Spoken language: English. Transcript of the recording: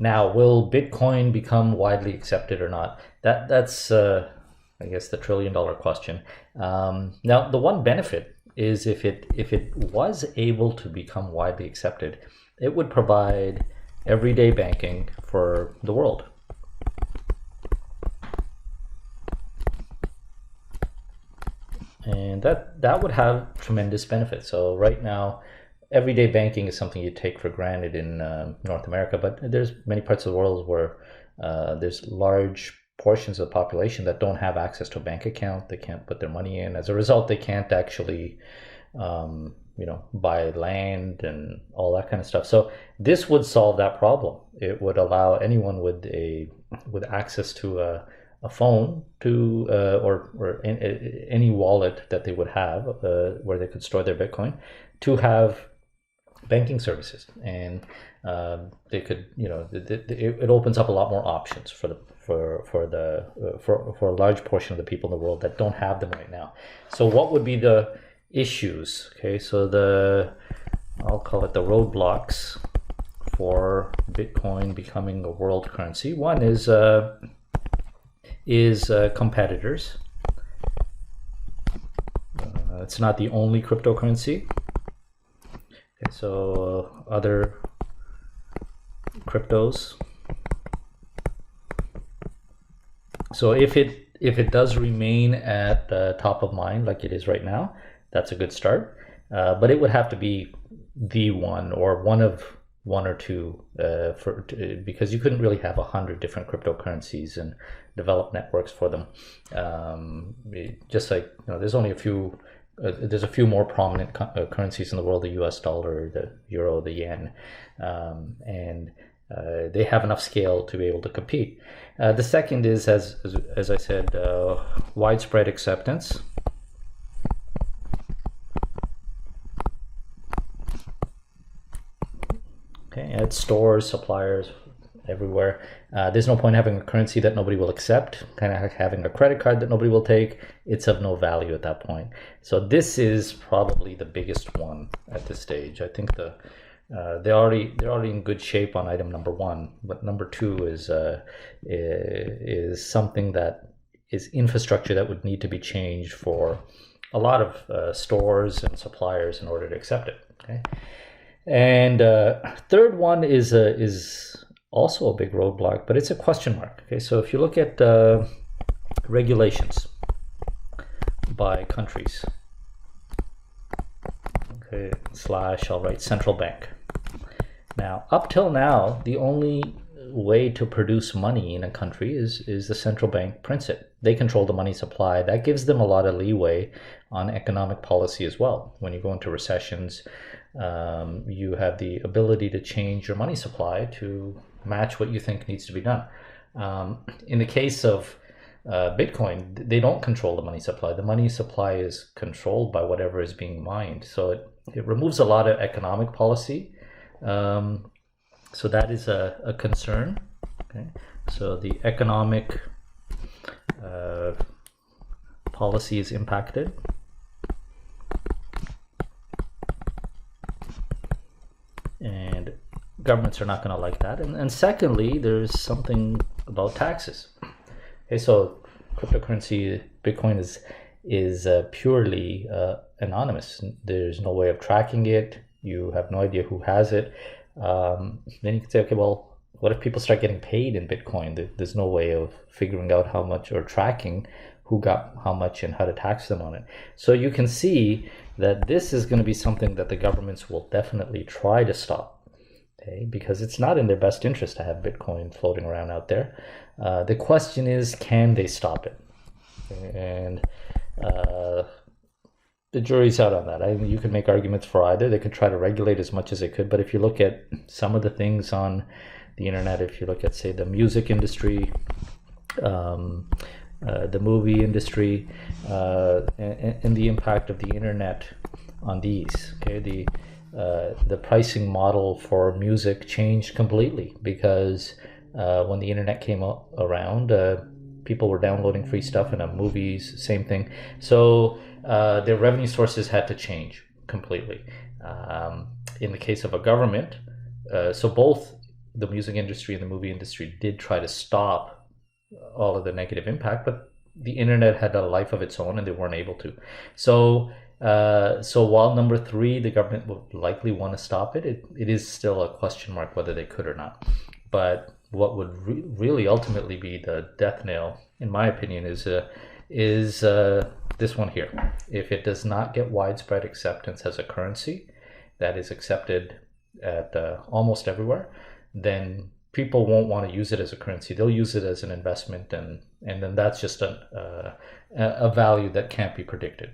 Now, will Bitcoin become widely accepted or not? That's I guess the $1 trillion question. Now, the one benefit is if it was able to become widely accepted, it would provide everyday banking for the world. And that would have tremendous benefits. So right now, everyday banking is something you take for granted in North America, but there's many parts of the world where there's large portions of the population that don't have access to a bank account. They can't put their money in. As a result, they can't actually buy land and all that kind of stuff. So this would solve that problem. It would allow anyone with access to a phone to or any wallet that they would have where they could store their Bitcoin to have banking services, and they could, it opens up a lot more options for a large portion of the people in the world that don't have them right now. So what would be the issues? Okay, so I'll call it the roadblocks for Bitcoin becoming a world currency. One is competitors. It's not the only cryptocurrency. Okay, so other cryptos. So if it does remain at top of mind like it is right now, that's a good start. But it would have to be the one or one or two because you couldn't really have 100 different cryptocurrencies and develop networks for them. Just like there's only a few. There's a few more prominent currencies in the world: the U.S. dollar, the euro, the yen, and they have enough scale to be able to compete. The second is, as I said, widespread acceptance. Okay, at stores, suppliers, everywhere. There's no point having a currency that nobody will accept, kind of like having a credit card that nobody will take. It's of no value at that point. So this is probably the biggest one at this stage. I think they're already in good shape on item number one, but number two is something that is infrastructure that would need to be changed for a lot of stores and suppliers in order to accept it. Okay, and third one is also a big roadblock, but it's a question mark. Okay, so if you look at regulations by countries, okay, / I'll write central bank. Now, up till now, the only way to produce money in a country is the central bank prints it. They control the money supply. That gives them a lot of leeway on economic policy as well. When you go into recessions, you have the ability to change your money supply to match what you think needs to be done. In the case of Bitcoin, they don't control the money supply. The money supply is controlled by whatever is being mined. So it removes a lot of economic policy. So that is a concern. Okay, so the economic policy is impacted. And governments are not going to like that. And secondly, there's something about taxes. Okay, so cryptocurrency, Bitcoin is purely anonymous. There's no way of tracking it. You have no idea who has it. Then you can say, okay, well, what if people start getting paid in Bitcoin? There's no way of figuring out how much or tracking who got how much and how to tax them on it. So you can see that this is going to be something that the governments will definitely try to stop. Okay, because it's not in their best interest to have Bitcoin floating around out there. The question is, can they stop it? And the jury's out on that. You can make arguments for either. They could try to regulate as much as they could, but if you look at some of the things on the internet, if you look at, say, the music industry, the movie industry, and the impact of the internet on these, okay, the pricing model for music changed completely because when the internet came around, people were downloading free stuff, and movies, same thing. So their revenue sources had to change completely. In the case of a government, so both the music industry and the movie industry did try to stop all of the negative impact, but the internet had a life of its own and they weren't able to. So so while number three, the government would likely want to stop it, it is still a question mark whether they could or not. But what would really ultimately be the death nail, in my opinion, is this one here. If it does not get widespread acceptance as a currency that is accepted at almost everywhere, then people won't want to use it as a currency. They'll use it as an investment, and then that's just a value that can't be predicted.